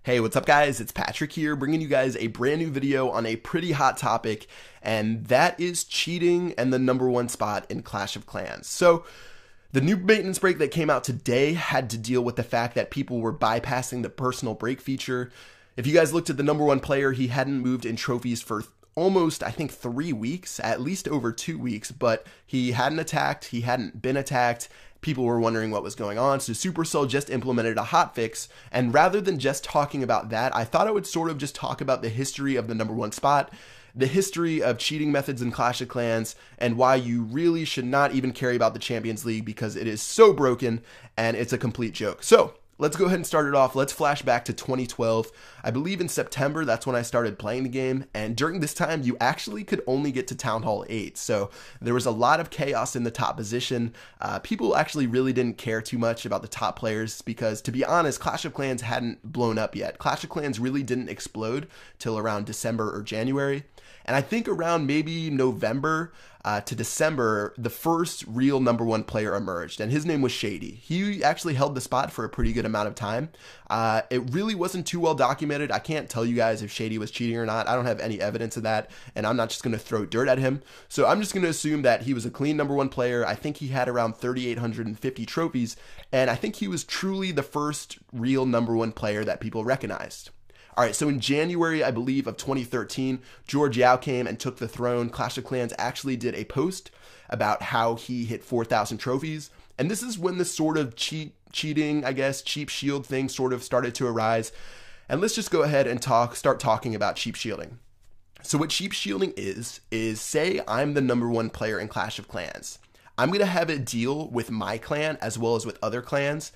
Hey, what's up guys? It's Patrick here, bringing you guys a brand new video on a pretty hot topic, and that is cheating and the #1 spot in Clash of Clans. So, the new maintenance break that came out today had to deal with the fact that people were bypassing the personal break feature. If you guys looked at the #1 player, he hadn't moved in trophies for almost, I think, 3 weeks, at least over 2 weeks, but he hadn't attacked, he hadn't been attacked. People were wondering what was going on, so Supercell just implemented a hotfix, and rather than just talking about that, I thought I would sort of just talk about the history of the #1 spot, the history of cheating methods in Clash of Clans, and why you really should not even care about the Champions League because it is so broken and it's a complete joke. So, let's go ahead and start it off. Let's flash back to 2012. I believe in September, that's when I started playing the game. And during this time, you actually could only get to Town Hall 8. So there was a lot of chaos in the top position. People actually really didn't care too much about the top players because, to be honest, Clash of Clans hadn't blown up yet. Clash of Clans really didn't explode till around December or January. And I think around maybe November to December, the first real #1 player emerged, and his name was Shady. He actually held the spot for a pretty good amount of time. It really wasn't too well documented. I can't tell you guys if Shady was cheating or not. I don't have any evidence of that, and I'm not just going to throw dirt at him. So I'm just going to assume that he was a clean #1 player. I think he had around 3,850 trophies, and I think he was truly the first real #1 player that people recognized. All right, so in January, I believe, of 2013, George Yao came and took the throne. Clash of Clans actually did a post about how he hit 4,000 trophies. And this is when the sort of cheating, I guess, cheap shield thing sort of started to arise. And let's just go ahead and start talking about cheap shielding. So what cheap shielding is say I'm the #1 player in Clash of Clans. I'm going to have a deal with my clan as well as with other clans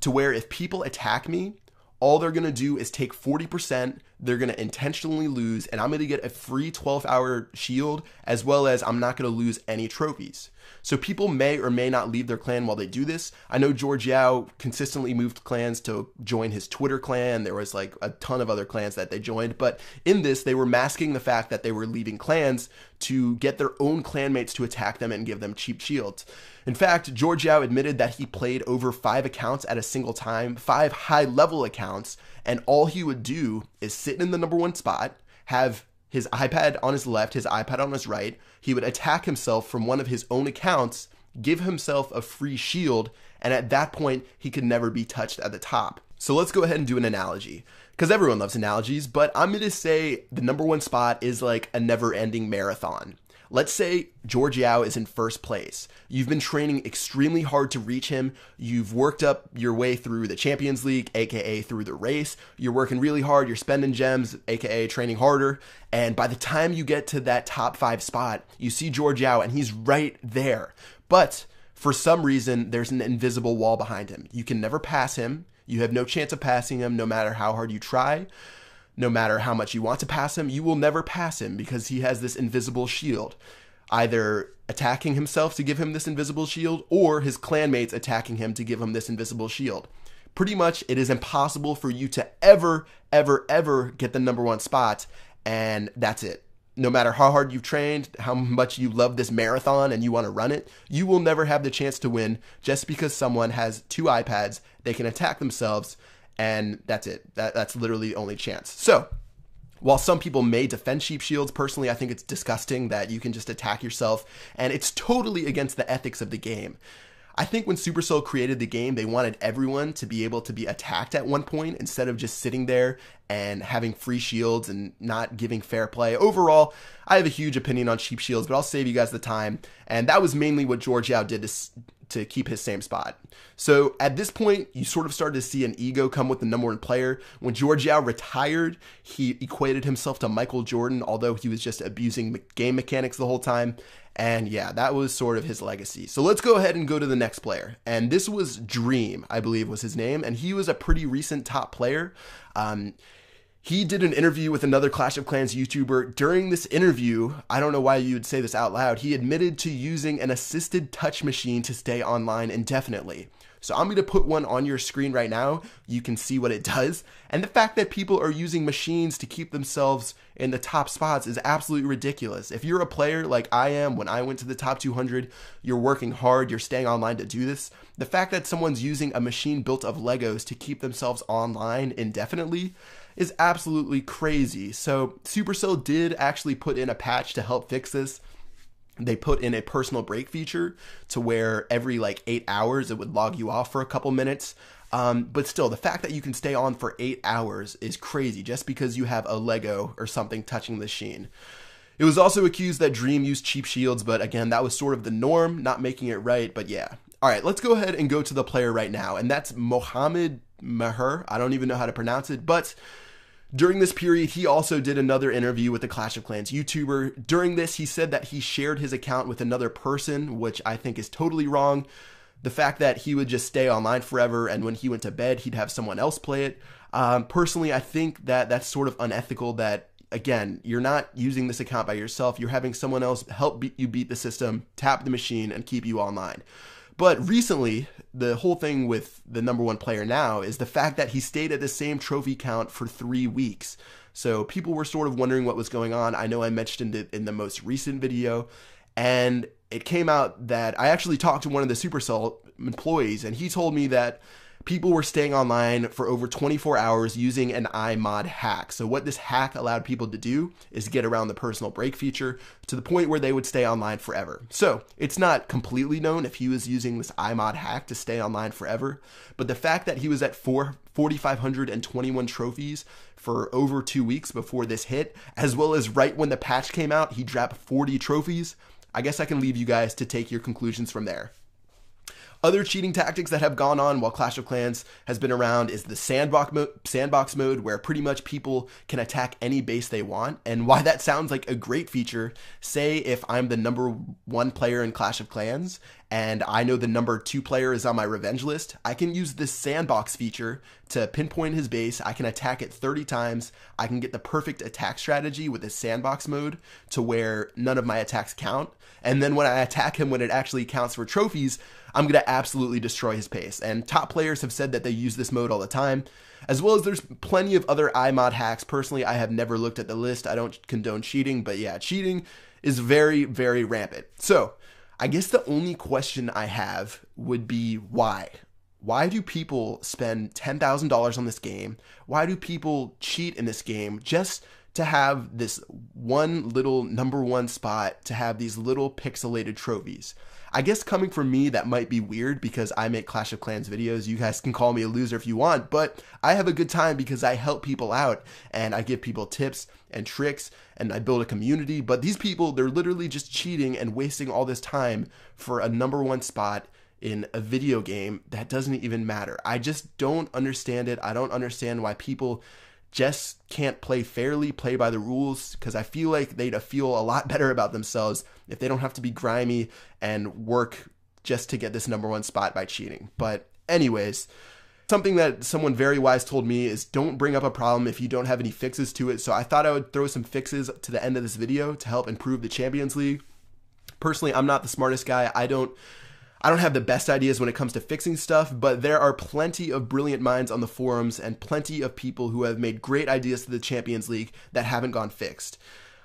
to where if people attack me, all they're going to do is take 40%, they're going to intentionally lose, and I'm going to get a free 12-hour shield, as well as I'm not going to lose any trophies. So people may or may not leave their clan while they do this. I know George Yao consistently moved clans to join his Twitter clan. There was like a ton of other clans that they joined, but in this, they were masking the fact that they were leaving clans to get their own clanmates to attack them and give them cheap shields. In fact, George Yao admitted that he played over 5 accounts at a single time, 5 high-level accounts, and all he would do is sit in the #1 spot, have his iPad on his left, his iPad on his right. He would attack himself from one of his own accounts, give himself a free shield, and at that point, he could never be touched at the top. So let's go ahead and do an analogy, because everyone loves analogies, but I'm going to say the #1 spot is like a never-ending marathon. Let's say George Yao is in first place. You've been training extremely hard to reach him. You've worked up your way through the Champions League, aka through the race. You're working really hard. You're spending gems, aka training harder. And by the time you get to that top 5 spot, you see George Yao and he's right there. But for some reason, there's an invisible wall behind him. You can never pass him. You have no chance of passing him no matter how hard you try. No matter how much you want to pass him, you will never pass him because he has this invisible shield. Either attacking himself to give him this invisible shield or his clanmates attacking him to give him this invisible shield. Pretty much, it is impossible for you to ever get the #1 spot, and that's it. No matter how hard you've trained, how much you love this marathon and you want to run it, you will never have the chance to win just because someone has 2 iPads, they can attack themselves, and that's it. That's literally the only chance. So, while some people may defend cheap shields, personally I think it's disgusting that you can just attack yourself, and it's totally against the ethics of the game. I think when Supercell created the game, they wanted everyone to be able to be attacked at one point instead of just sitting there and having free shields and not giving fair play. Overall, I have a huge opinion on cheap shields, but I'll save you guys the time, and that was mainly what George Yao did to keep his same spot. So at this point, you sort of started to see an ego come with the #1 player. When George Yao retired, he equated himself to Michael Jordan, although he was just abusing game mechanics the whole time. And yeah, that was sort of his legacy. So let's go ahead and go to the next player. And this was Dream, I believe was his name. And he was a pretty recent top player. He did an interview with another Clash of Clans YouTuber. During this interview, I don't know why you would say this out loud, he admitted to using an assisted touch machine to stay online indefinitely. So I'm going to put one on your screen right now. You can see what it does. And the fact that people are using machines to keep themselves in the top spots is absolutely ridiculous. If you're a player like I am, when I went to the top 200, you're working hard, you're staying online to do this. The fact that someone's using a machine built of Legos to keep themselves online indefinitely is absolutely crazy. So Supercell did actually put in a patch to help fix this. They put in a personal break feature to where every like 8 hours it would log you off for a couple minutes. But still, the fact that you can stay on for 8 hours is crazy just because you have a Lego or something touching the machine. It was also accused that Dream used cheap shields, but again, that was sort of the norm, not making it right, but yeah. All right, let's go ahead and go to the player right now, and that's Mohamed Maher. I don't even know how to pronounce it, but during this period, he also did another interview with the Clash of Clans YouTuber. During this, he said that he shared his account with another person, which I think is totally wrong. The fact that he would just stay online forever and when he went to bed, he'd have someone else play it. Personally, I think that that's sort of unethical that, again, you're not using this account by yourself. You're having someone else help you beat the system, tap the machine, and keep you online. But recently, the whole thing with the #1 player now is the fact that he stayed at the same trophy count for 3 weeks. So people were sort of wondering what was going on. I know I mentioned it in the most recent video, and it came out that I actually talked to one of the Supercell employees, and he told me that people were staying online for over 24 hours using an iMod hack. So what this hack allowed people to do is get around the personal break feature to the point where they would stay online forever. So it's not completely known if he was using this iMod hack to stay online forever, but the fact that he was at 4,521 trophies for over 2 weeks before this hit, as well as right when the patch came out, he dropped 40 trophies. I guess I can leave you guys to take your conclusions from there. Other cheating tactics that have gone on while Clash of Clans has been around is the sandbox mode, where pretty much people can attack any base they want. And why that sounds like a great feature, say if I'm the #1 player in Clash of Clans and I know the #2 player is on my revenge list, I can use this sandbox feature to pinpoint his base. I can attack it 30 times. I can get the perfect attack strategy with this sandbox mode to where none of my attacks count. And then when I attack him, when it actually counts for trophies, I'm going to absolutely destroy his pace. And top players have said that they use this mode all the time, as well as there's plenty of other iMod hacks. Personally, I have never looked at the list. I don't condone cheating, but yeah, cheating is very, very rampant. So I guess the only question I have would be why? Why do people spend $10,000 on this game? Why do people cheat in this game just to have this one little #1 spot, to have these little pixelated trophies? I guess coming from me, that might be weird because I make Clash of Clans videos. You guys can call me a loser if you want, but I have a good time because I help people out and I give people tips and tricks and I build a community. But these people, they're literally just cheating and wasting all this time for a #1 spot in a video game that doesn't even matter. I just don't understand it. I don't understand why people just can't play fairly, play by the rules, because I feel like they'd feel a lot better about themselves if they don't have to be grimy and work just to get this #1 spot by cheating. But anyways, something that someone very wise told me is don't bring up a problem if you don't have any fixes to it. So I thought I would throw some fixes to the end of this video to help improve the Champions League. Personally, I'm not the smartest guy. I don't have the best ideas when it comes to fixing stuff, but there are plenty of brilliant minds on the forums and plenty of people who have made great ideas to the Champions League that haven't gone fixed.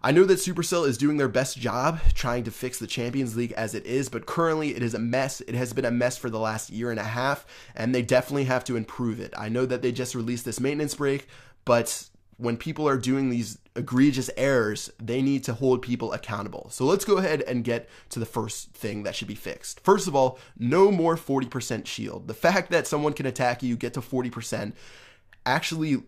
I know that Supercell is doing their best job trying to fix the Champions League as it is, but currently it is a mess. It has been a mess for the last year and a half, and they definitely have to improve it. I know that they just released this maintenance break, but when people are doing these egregious errors, they need to hold people accountable. So let's go ahead and get to the first thing that should be fixed. First of all, no more 40% shield. The fact that someone can attack you, get to 40%, actually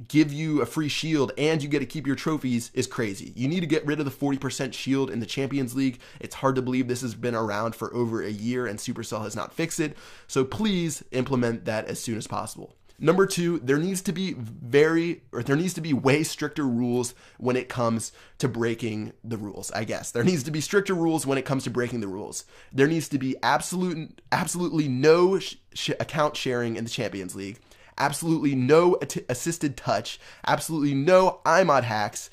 give you a free shield and you get to keep your trophies is crazy. You need to get rid of the 40% shield in the Champions League. It's hard to believe this has been around for over a year and Supercell has not fixed it. So please implement that as soon as possible. #2, there needs to be way stricter rules when it comes to breaking the rules, I guess. There needs to be stricter rules when it comes to breaking the rules. There needs to be absolutely no account sharing in the Champions League, absolutely no assisted touch, absolutely no iMod hacks,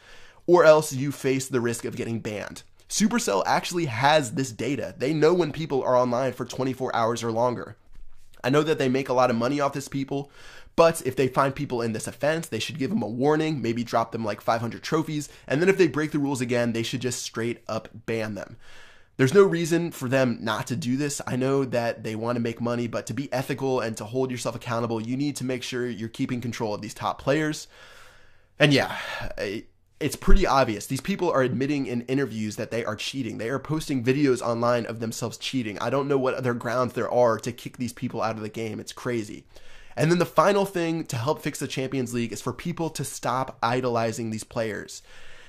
or else you face the risk of getting banned. Supercell actually has this data. They know when people are online for 24 hours or longer. I know that they make a lot of money off this people, but if they find people in this offense, they should give them a warning, maybe drop them like 500 trophies, and then if they break the rules again, they should just straight up ban them. There's no reason for them not to do this. I know that they want to make money, but to be ethical and to hold yourself accountable, you need to make sure you're keeping control of these top players. And yeah, it's pretty obvious. These people are admitting in interviews that they are cheating. They are posting videos online of themselves cheating. I don't know what other grounds there are to kick these people out of the game. It's crazy. And then the final thing to help fix the Champions League is for people to stop idolizing these players.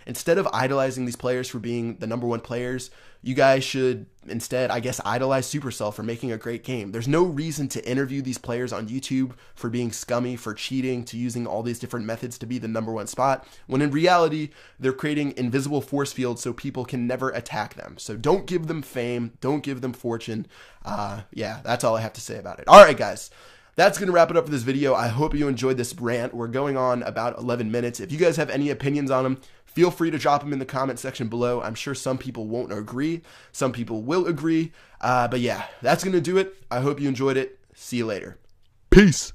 Instead of idolizing these players for being the number one players, you guys should instead, I guess, idolize Supercell for making a great game. There's no reason to interview these players on YouTube for being scummy, for cheating, to using all these different methods to be the number one spot, when in reality, they're creating invisible force fields so people can never attack them. So don't give them fame, don't give them fortune. Yeah, that's all I have to say about it. All right, guys. That's going to wrap it up for this video. I hope you enjoyed this rant. We're going on about 11 minutes. If you guys have any opinions on them, feel free to drop them in the comment section below. I'm sure some people won't agree. Some people will agree. But yeah, that's going to do it. I hope you enjoyed it. See you later. Peace.